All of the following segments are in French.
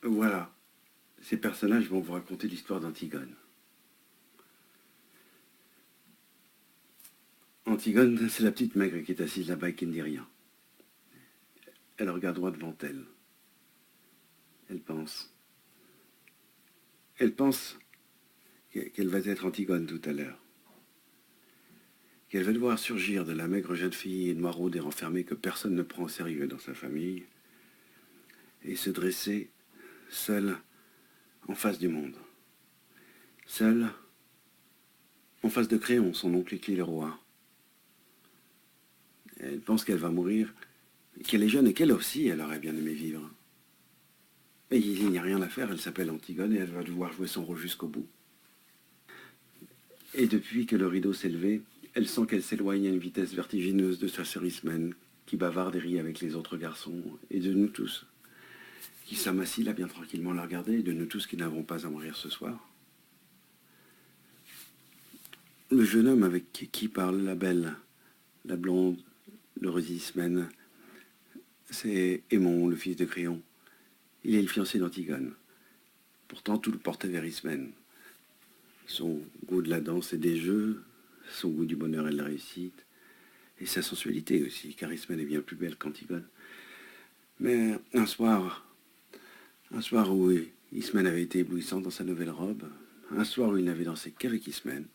Voilà, ces personnages vont vous raconter l'histoire d'Antigone. Antigone, c'est la petite maigre qui est assise là-bas et qui ne dit rien. Elle regarde droit devant elle. Elle pense. Elle pense qu'elle va être Antigone tout à l'heure. Qu'elle va devoir surgir de la maigre jeune fille noiraude et renfermée que personne ne prend au sérieux dans sa famille et se dresser seule en face du monde. Seule en face de Créon, son oncle qui est le roi. Elle pense qu'elle va mourir, qu'elle est jeune et qu'elle aussi, elle aurait bien aimé vivre. Mais il n'y a rien à faire, elle s'appelle Antigone et elle va devoir jouer son rôle jusqu'au bout. Et depuis que le rideau s'est levé, elle sent qu'elle s'éloigne à une vitesse vertigineuse de sa sœur Ismène, qui bavarde et rit avec les autres garçons, et de nous tous, qui sommes assis là bien tranquillement à la regarder, et de nous tous qui n'avons pas à mourir ce soir. Le jeune homme avec qui parle la belle, la blonde, l'heureuse Ismène, c'est Aimon, le fils de Créon. Il est le fiancé d'Antigone. Pourtant, tout le portait vers Ismène. Son goût de la danse et des jeux, son goût du bonheur et de la réussite, et sa sensualité aussi, car Ismène est bien plus belle qu'Antigone. Mais un soir où Ismène avait été éblouissant dans sa nouvelle robe, un soir où il n'avait dansé qu'avec Ismène,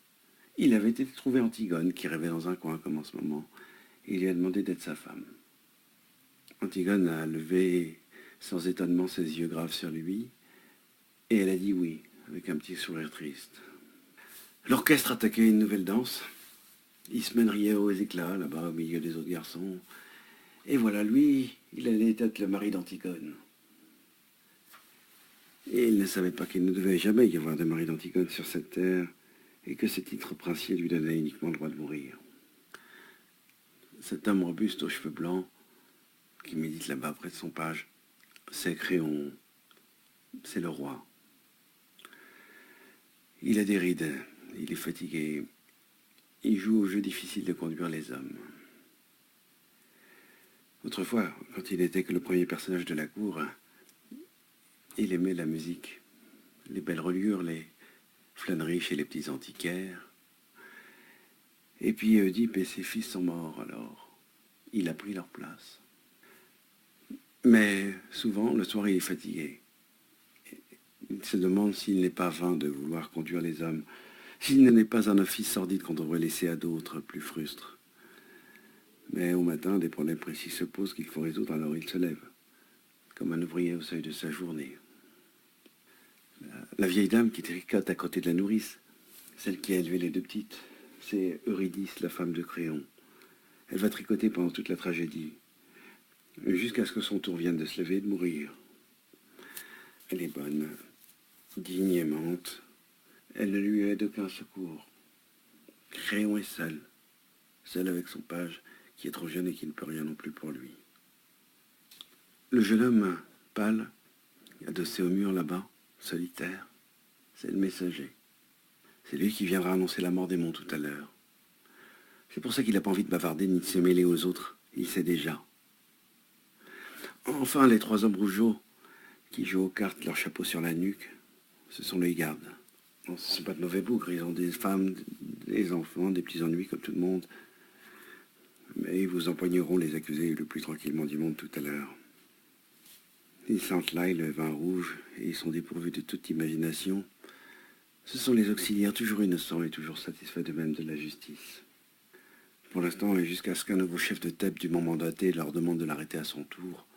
il avait été trouvé Antigone, qui rêvait dans un coin comme en ce moment, et il lui a demandé d'être sa femme. Antigone a levé sans étonnement ses yeux graves sur lui, et elle a dit oui, avec un petit sourire triste. L'orchestre attaquait une nouvelle danse. Ismène riait aux éclats, là-bas, au milieu des autres garçons. Et voilà, lui, il allait être le mari d'Antigone. Et il ne savait pas qu'il ne devait jamais y avoir de mari d'Antigone sur cette terre, et que ce titre princier lui donnait uniquement le droit de mourir. Cet homme robuste aux cheveux blancs, qui médite là-bas près de son page, c'est Créon, c'est le roi. Il a des rides, il est fatigué, il joue au jeu difficile de conduire les hommes. Autrefois, quand il n'était que le premier personnage de la cour, il aimait la musique, les belles reliures, les flâneries chez les petits antiquaires. Et puis Oedipe et ses fils sont morts, alors il a pris leur place. Mais souvent, le soir, il est fatigué. Il se demande s'il n'est pas vain de vouloir conduire les hommes, s'il n'est pas un office sordide qu'on devrait laisser à d'autres, plus frustres. Mais au matin, des problèmes précis se posent qu'il faut résoudre, alors il se lève, comme un ouvrier au seuil de sa journée. La vieille dame qui tricote à côté de la nourrice, celle qui a élevé les deux petites, c'est Eurydice, la femme de Créon. Elle va tricoter pendant toute la tragédie, jusqu'à ce que son tour vienne de se lever et de mourir. Elle est bonne, digne et aimante. Elle ne lui aide aucun secours. Créon est seul, seul avec son page, qui est trop jeune et qui ne peut rien non plus pour lui. Le jeune homme pâle, adossé au mur là-bas, solitaire, c'est le messager. C'est lui qui viendra annoncer la mort d'Aimon tout à l'heure. C'est pour ça qu'il n'a pas envie de bavarder ni de se mêler aux autres. Il sait déjà. Enfin, les trois hommes rougeaux qui jouent aux cartes, leur chapeau sur la nuque, ce sont les gardes. Bon, ce ne sont pas de mauvais bougres, ils ont des femmes, des enfants, des petits ennuis comme tout le monde. Mais ils vous empoigneront les accusés le plus tranquillement du monde tout à l'heure. Ils sentent l'ail, le vin rouge, et ils sont dépourvus de toute imagination. Ce sont les auxiliaires toujours innocents et toujours satisfaits d'eux-mêmes de la justice. Pour l'instant, et jusqu'à ce qu'un nouveau chef de TEP dûment mandaté leur demande de l'arrêter à son tour,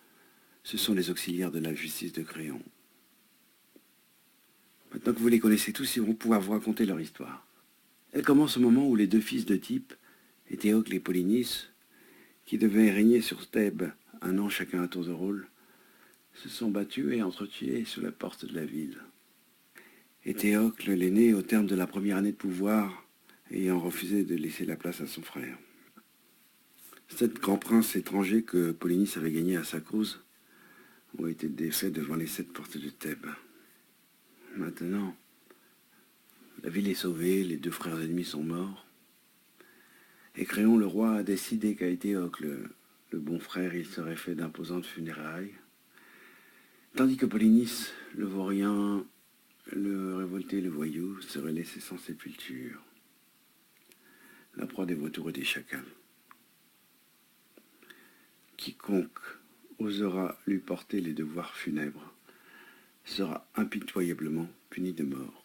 ce sont les auxiliaires de la justice de Créon. Maintenant que vous les connaissez tous, ils vont pouvoir vous raconter leur histoire. Elle commence au moment où les deux fils de Type, Éthéocle et Polynice, qui devaient régner sur Thèbes un an chacun à tour de rôle, se sont battus et entretués sous la porte de la ville. Éthéocle, l'aîné, au terme de la première année de pouvoir, ayant refusé de laisser la place à son frère. 7 grands princes étrangers que Polynice avait gagnés à sa cause ont été défaits devant les 7 portes de Thèbes. Maintenant, la ville est sauvée, les 2 frères ennemis sont morts, et Créon le roi a décidé qu'à Éthéocle, le bon frère, il serait fait d'imposantes funérailles, Tandis que Polynice, le vaurien, le révolté, le voyou, serait laissé sans sépulture, la proie des vautours et des chacals. Quiconque osera lui porter les devoirs funèbres sera impitoyablement puni de mort.